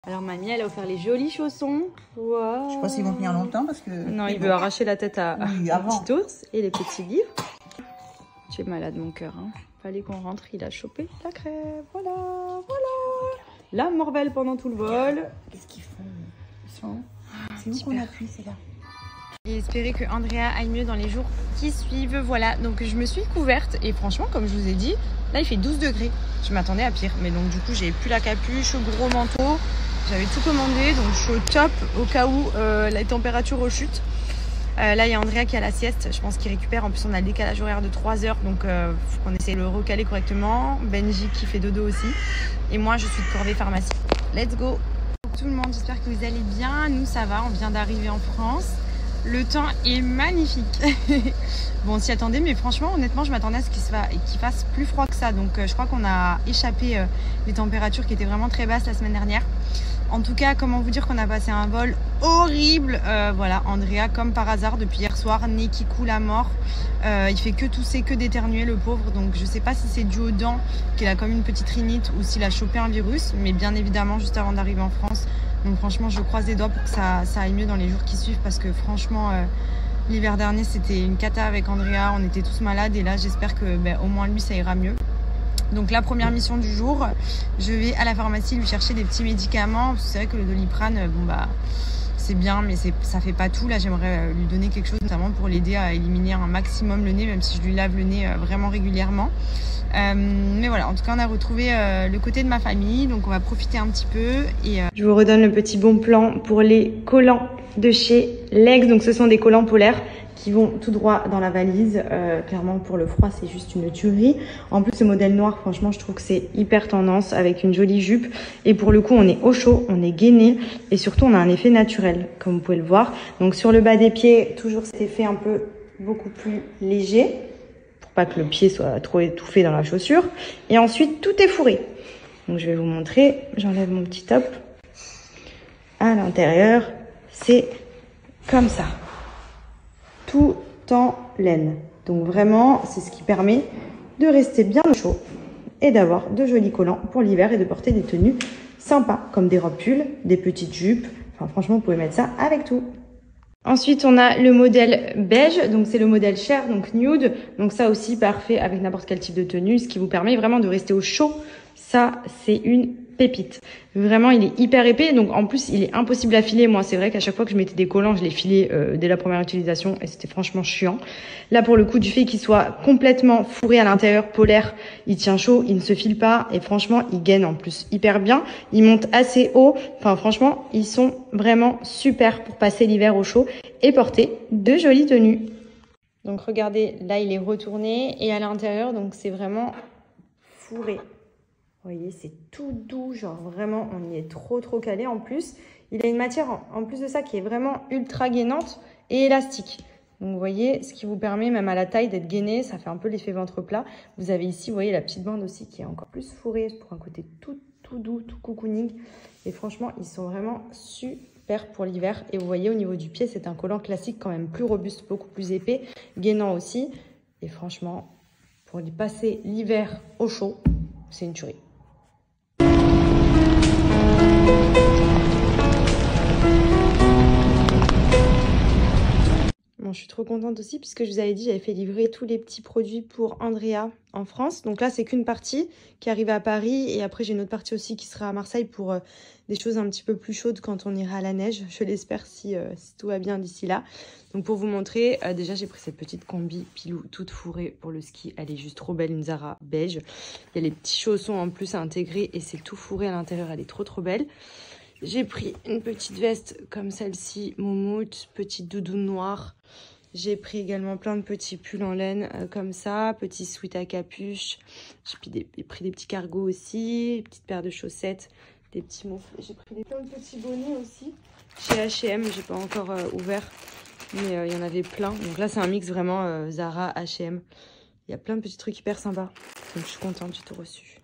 Alors mamie, elle a offert les jolis chaussons. Wow. Je sais pas s'ils vont tenir longtemps parce que... Non, il veut arracher la tête à oui, un petit ours et les petits livres. Tu es malade mon cœur. Hein. Fallait qu'on rentre, il a chopé la crève. Voilà, voilà. La morvelle pendant tout le vol. Qu'est-ce qu'ils font? Ils sont... C'est où qu'on appuie, c'est là. Et espérer que Andrea aille mieux dans les jours qui suivent. Voilà, donc je me suis couverte et franchement, comme je vous ai dit, là il fait 12 degrés. Je m'attendais à pire, mais donc du coup j'ai plus la capuche, gros manteau. J'avais tout commandé, donc je suis au top au cas où la température rechute. Là, il y a Andrea qui a la sieste. Je pense qu'il récupère. En plus, on a le décalage horaire de 3 heures, donc faut qu'on essaie de le recaler correctement. Benji qui fait dodo aussi. Et moi, je suis de corvée pharmacie. Let's go! Tout le monde, j'espère que vous allez bien. Nous, ça va. On vient d'arriver en France. Le temps est magnifique. Bon, on s'y attendait, mais franchement, honnêtement, je m'attendais à ce qu'il fasse plus froid que ça. Donc, je crois qu'on a échappé les températures qui étaient vraiment très basses la semaine dernière. En tout cas, comment vous dire qu'on a passé un vol horrible. Voilà, Andrea, comme par hasard, depuis hier soir, nez qui coule à mort. Il fait que tousser, que d'éternuer, le pauvre. Donc, je sais pas si c'est dû aux dents, qu'il a comme une petite rhinite, ou s'il a chopé un virus. Mais bien évidemment, juste avant d'arriver en France. Donc, franchement, je croise les doigts pour que ça aille mieux dans les jours qui suivent. Parce que franchement, l'hiver dernier, c'était une cata avec Andrea. On était tous malades. Et là, j'espère que au moins lui, ça ira mieux. Donc la première mission du jour, je vais à la pharmacie lui chercher des petits médicaments. C'est vrai que le Doliprane, bon bah c'est bien, mais ça fait pas tout. Là, j'aimerais lui donner quelque chose, notamment pour l'aider à éliminer un maximum le nez, même si je lui lave le nez vraiment régulièrement. Mais voilà, en tout cas, on a retrouvé le côté de ma famille, donc on va profiter un petit peu. Et je vous redonne le petit bon plan pour les collants de chez Legs. Donc ce sont des collants polaires qui vont tout droit dans la valise. Clairement, pour le froid, c'est juste une tuerie. En plus, ce modèle noir, franchement, je trouve que c'est hyper tendance avec une jolie jupe. Et pour le coup, on est au chaud, on est gainé et surtout, on a un effet naturel, comme vous pouvez le voir. Donc, sur le bas des pieds, toujours cet effet un peu beaucoup plus léger pour pas que le pied soit trop étouffé dans la chaussure. Et ensuite, tout est fourré. Donc, je vais vous montrer. J'enlève mon petit top. À l'intérieur, c'est comme ça. Tout en laine. Donc vraiment, c'est ce qui permet de rester bien au chaud et d'avoir de jolis collants pour l'hiver et de porter des tenues sympas comme des robes pulls, des petites jupes. Enfin franchement, vous pouvez mettre ça avec tout. Ensuite, on a le modèle beige, donc c'est le modèle Cher, donc nude. Donc ça aussi parfait avec n'importe quel type de tenue, ce qui vous permet vraiment de rester au chaud. Ça, c'est une pépite. Vraiment, il est hyper épais, donc en plus, il est impossible à filer. Moi, c'est vrai qu'à chaque fois que je mettais des collants, je les filais dès la première utilisation et c'était franchement chiant. Là, pour le coup, du fait qu'il soit complètement fourré à l'intérieur, polaire, il tient chaud, il ne se file pas et franchement, il gaine en plus hyper bien. Il monte assez haut. Enfin, franchement, ils sont vraiment super pour passer l'hiver au chaud et porter de jolies tenues. Donc, regardez, là, il est retourné et à l'intérieur, donc c'est vraiment fourré. Vous voyez, c'est tout doux, genre vraiment, on y est trop calé. En plus, il a une matière, en plus de ça, qui est vraiment ultra gainante et élastique. Donc, vous voyez, ce qui vous permet, même à la taille, d'être gainé. Ça fait un peu l'effet ventre plat. Vous avez ici, vous voyez, la petite bande aussi qui est encore plus fourrée pour un côté tout doux, tout cocooning. Et franchement, ils sont vraiment super pour l'hiver. Et vous voyez, au niveau du pied, c'est un collant classique quand même plus robuste, beaucoup plus épais, gainant aussi. Et franchement, pour y passer l'hiver au chaud, c'est une tuerie. Bon, je suis trop contente aussi puisque je vous avais dit j'avais fait livrer tous les petits produits pour Andrea en France. Donc là, c'est qu'une partie qui arrive à Paris et après j'ai une autre partie aussi qui sera à Marseille pour des choses un petit peu plus chaudes quand on ira à la neige. Je l'espère si tout va bien d'ici là. Donc pour vous montrer, déjà j'ai pris cette petite combi pilou toute fourrée pour le ski. Elle est juste trop belle, une Zara beige. Il y a les petits chaussons en plus à intégrer et c'est tout fourré à l'intérieur. Elle est trop belle. J'ai pris une petite veste comme celle-ci, moumoute, petite doudoune noire. J'ai pris également plein de petits pulls en laine comme ça, petits sweats à capuche. J'ai pris des petits cargos aussi, une petite paire de chaussettes, des petits moufles. J'ai pris plein de petits bonnets aussi chez H&M, j'ai pas encore ouvert, mais il y en avait plein. Donc là, c'est un mix vraiment Zara, H&M. Il y a plein de petits trucs hyper sympas. Donc je suis contente, j'ai tout reçu.